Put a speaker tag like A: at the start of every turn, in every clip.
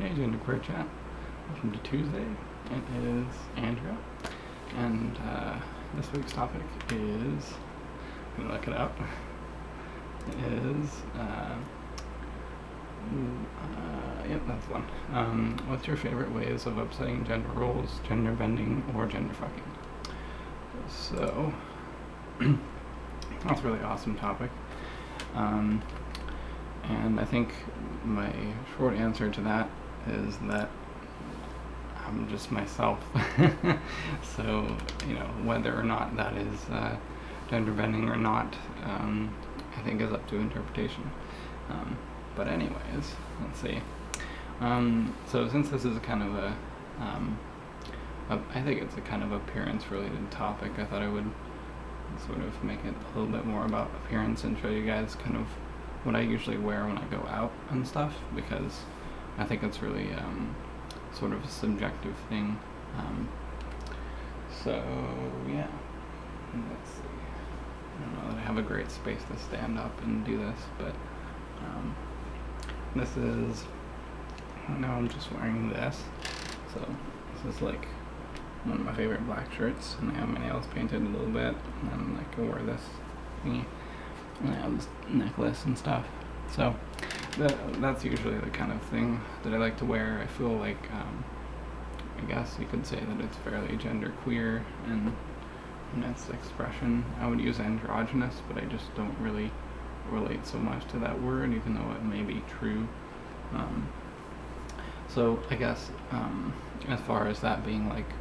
A: Hey, GenderqueerChat. Welcome to Tuesday. It is Andria, and this week's topic is, I'm gonna look it up, is, yep, that's one. What's your favorite ways of upsetting gender roles, gender bending, or gender fucking? So, that's a really awesome topic. And I think my short answer to that is that I'm just myself. So, whether or not that is gender bending or not, I think is up to interpretation. But anyways, let's see. So since this is kind of I think it's a kind of appearance-related topic, I thought I would sort of make it a little bit more about appearance and show you guys kind of what I usually wear when I go out and stuff, because I think it's really sort of a subjective thing. So yeah, let's see. I don't know that I have a great space to stand up and do this, but this is, now I'm just wearing this. So this is like one of my favorite black shirts, and I have my nails painted a little bit, and then I can wear this thingy. And I have this necklace and stuff. So that's usually the kind of thing that I like to wear. I feel like, I guess you could say that it's fairly genderqueer in its expression. I would use androgynous, but I just don't really relate so much to that word, even though it may be true. So I guess as far as that being like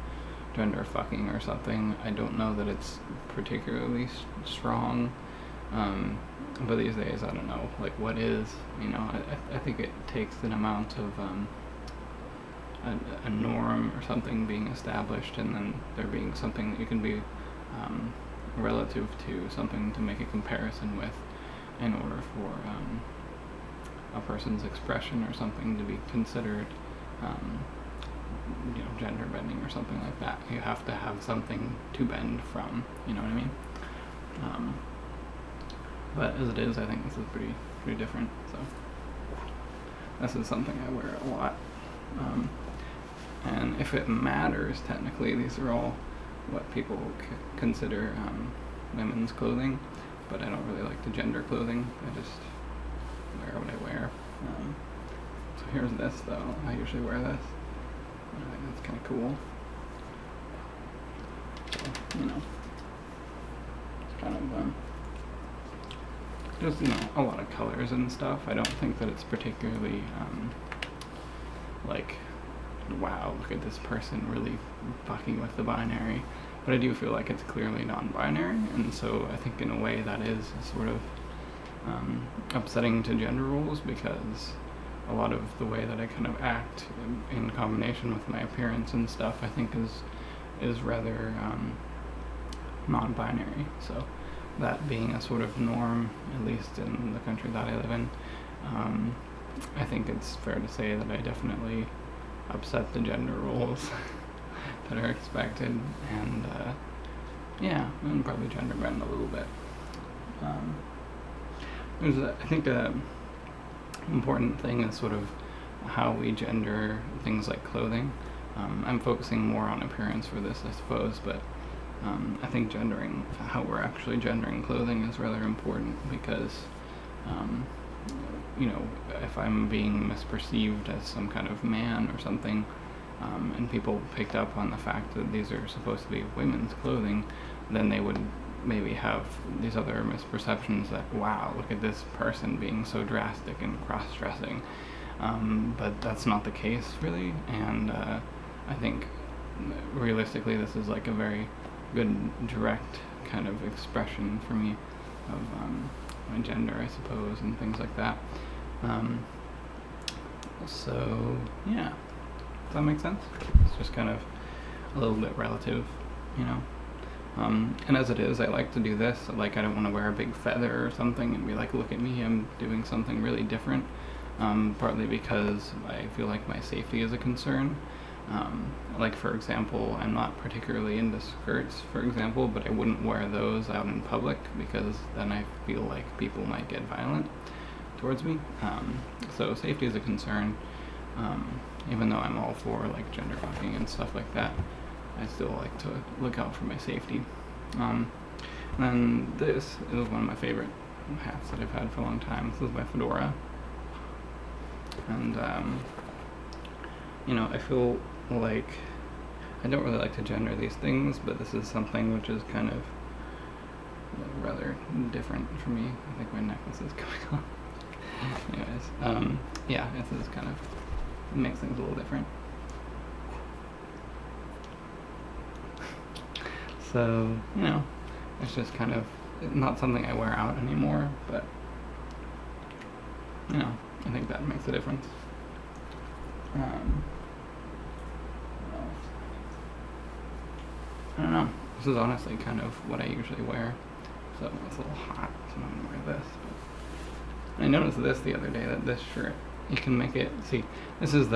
A: gender fucking or something, I don't know that it's particularly strong. But these days, I don't know, like what is, I think it takes an amount of a norm or something being established, and then there being something that you can be relative to, something to make a comparison with in order for a person's expression or something to be considered gender bending or something like that. You have to have something to bend from, you know what I mean? But as it is, I think this is pretty different. So this is something I wear a lot. And if it matters, technically, these are all what people consider women's clothing. But I don't really like the gender clothing. I just wear what I wear. So here's this, though. I usually wear this. I think that's kind of cool. So, it's kind of just a lot of colors and stuff. I don't think that it's particularly like, wow, look at this person really fucking with the binary. But I do feel like it's clearly non-binary, and so I think in a way that is sort of upsetting to gender roles, because a lot of the way that I kind of act in combination with my appearance and stuff, I think is rather non-binary. So that being a sort of norm, at least in the country that I live in, I think it's fair to say that I definitely upset the gender roles that are expected, and and probably gender bend a little bit. I think an important thing is sort of how we gender things like clothing. I'm focusing more on appearance for this, I suppose, but I think how we're actually gendering clothing is rather important, because, if I'm being misperceived as some kind of man or something, and people picked up on the fact that these are supposed to be women's clothing, then they would maybe have these other misperceptions that, wow, look at this person being so drastic and cross-dressing. But that's not the case, really, and I think realistically this is like a very good direct kind of expression for me of my gender, I suppose, and things like that. So yeah, does that make sense? It's just kind of a little bit relative, and as it is, I like to do this. Like, I don't want to wear a big feather or something and be like, look at me, I'm doing something really different, partly because I feel like my safety is a concern. Like, for example, I'm not particularly into skirts, for example, but I wouldn't wear those out in public, because then I feel like people might get violent towards me. So safety is a concern. Even though I'm all for like genderfucking and stuff like that, I still like to look out for my safety. And then this is one of my favorite hats that I've had for a long time. This is by Fedora. And, you know, I feel like I don't really like to gender these things, but this is something which is kind of rather different for me. I think my necklace is coming off. Anyways, yeah, this is kind of makes things a little different. So, you know, it's just kind of not something I wear out anymore, but, you know, I think that makes a difference. What else? I don't know. This is honestly kind of what I usually wear. So it's a little hot, so I'm gonna wear this. But I noticed this the other day, that this shirt, you can make it, see, this is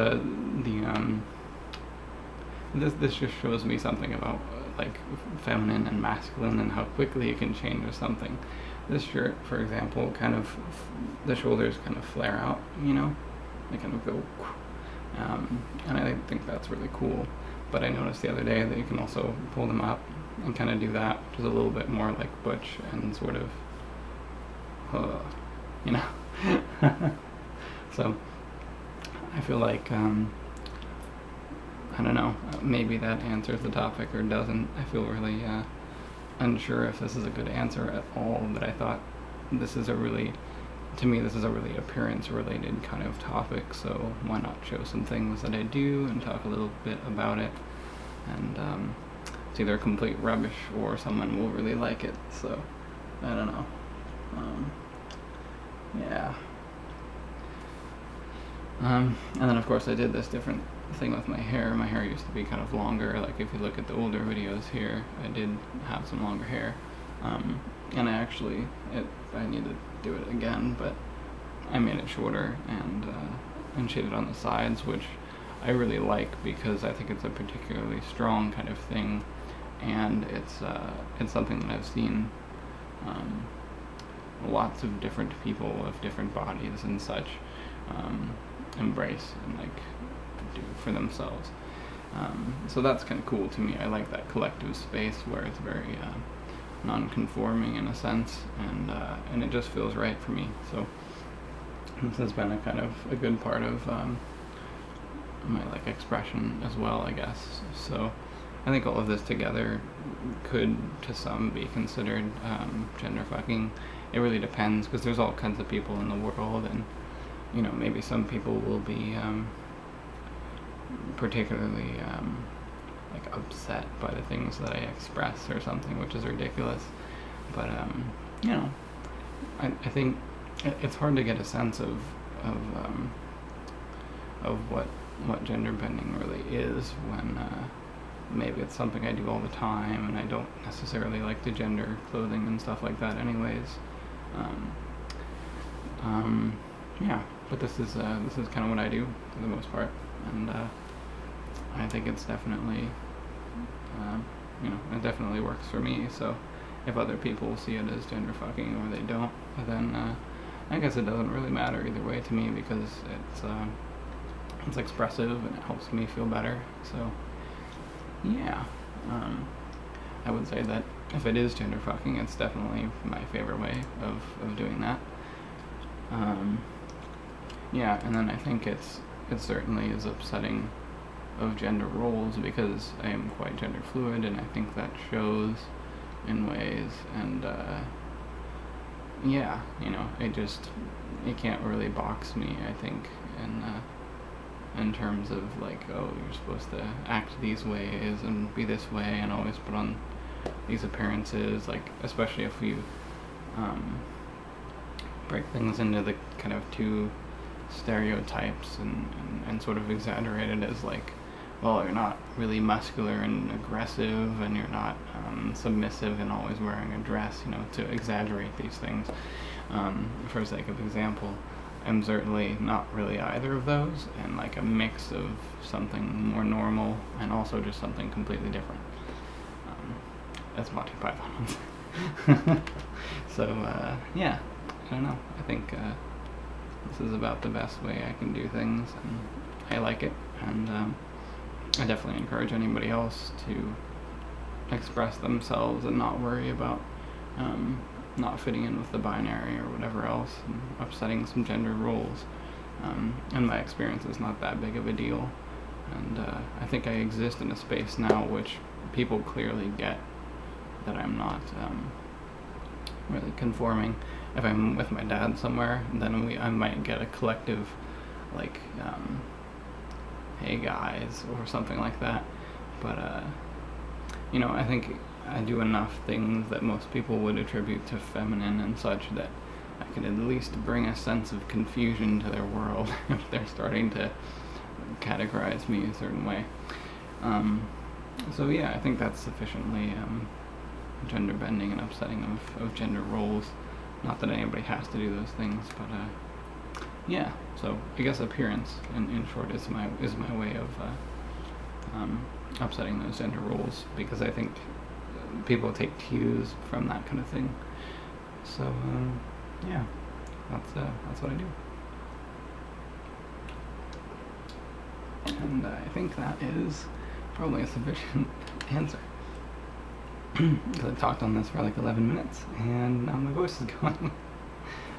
A: this just shows me something about like feminine and masculine and how quickly you can change or something. This shirt, for example, kind of, the shoulders kind of flare out, you know? They kind of go, and I think that's really cool. But I noticed the other day that you can also pull them up and kind of do that, which is a little bit more like butch and sort of, you know? So, I feel like, I don't know, maybe that answers the topic or doesn't. I feel really unsure if this is a good answer at all, but I thought this is a really, to me, this is a really appearance-related kind of topic, so why not show some things that I do and talk a little bit about it, and it's either complete rubbish or someone will really like it, so I don't know. Yeah. And then of course I did this different thing with my hair. My hair used to be kind of longer, like if you look at the older videos here, I did have some longer hair. And I need to do it again, but I made it shorter and shaded on the sides, which I really like because I think it's a particularly strong kind of thing, and it's something that I've seen lots of different people of different bodies and such embrace and like do for themselves. So that's kind of cool to me. I like that collective space where it's very non-conforming in a sense, and it just feels right for me. So this has been a kind of a good part of my like expression as well, I guess. So I think all of this together could to some be considered genderfucking. It really depends, because there's all kinds of people in the world, and you know, maybe some people will be particularly like upset by the things that I express or something, which is ridiculous. But you know, I think it's hard to get a sense of what gender bending really is when maybe it's something I do all the time, and I don't necessarily like the gender clothing and stuff like that anyways. Yeah, but this is kind of what I do for the most part, and I think it's definitely, you know, it definitely works for me. So if other people see it as gender fucking or they don't, then I guess it doesn't really matter either way to me, because it's expressive and it helps me feel better. So yeah, I would say that if it is gender fucking, it's definitely my favorite way of doing that. Yeah, and then I think it certainly is upsetting of gender roles, because I am quite gender fluid, and I think that shows in ways, and yeah, you know, it can't really box me, I think, in terms of like, oh, you're supposed to act these ways and be this way and always put on these appearances, like especially if you break things into the kind of two stereotypes and sort of exaggerate it as like, well, you're not really muscular and aggressive, and you're not submissive and always wearing a dress, you know, to exaggerate these things. For the sake of example, I'm certainly not really either of those, and like a mix of something more normal and also just something completely different. That's Monty Python. So, yeah, I don't know. I think this is about the best way I can do things, and I like it, and I definitely encourage anybody else to express themselves and not worry about not fitting in with the binary or whatever else, and upsetting some gender roles. In my experience, it's not that big of a deal, and I think I exist in a space now which people clearly get that I'm not really conforming. If I'm with my dad somewhere, then I might get a collective, like, hey guys, or something like that, but you know, I think I do enough things that most people would attribute to feminine and such that I could at least bring a sense of confusion to their world if they're starting to categorize me a certain way. So yeah, I think that's sufficiently gender bending and upsetting of gender roles. Not that anybody has to do those things, but yeah. So I guess appearance, in short, is my way of upsetting those gender roles, because I think people take cues from that kind of thing. So yeah, that's what I do. And I think that is probably a sufficient answer. Because I talked on this for like 11 minutes, and now my voice is going,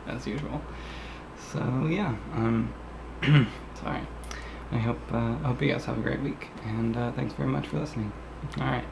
A: as usual. So yeah, sorry. I hope you guys have a great week, and thanks very much for listening. Alright.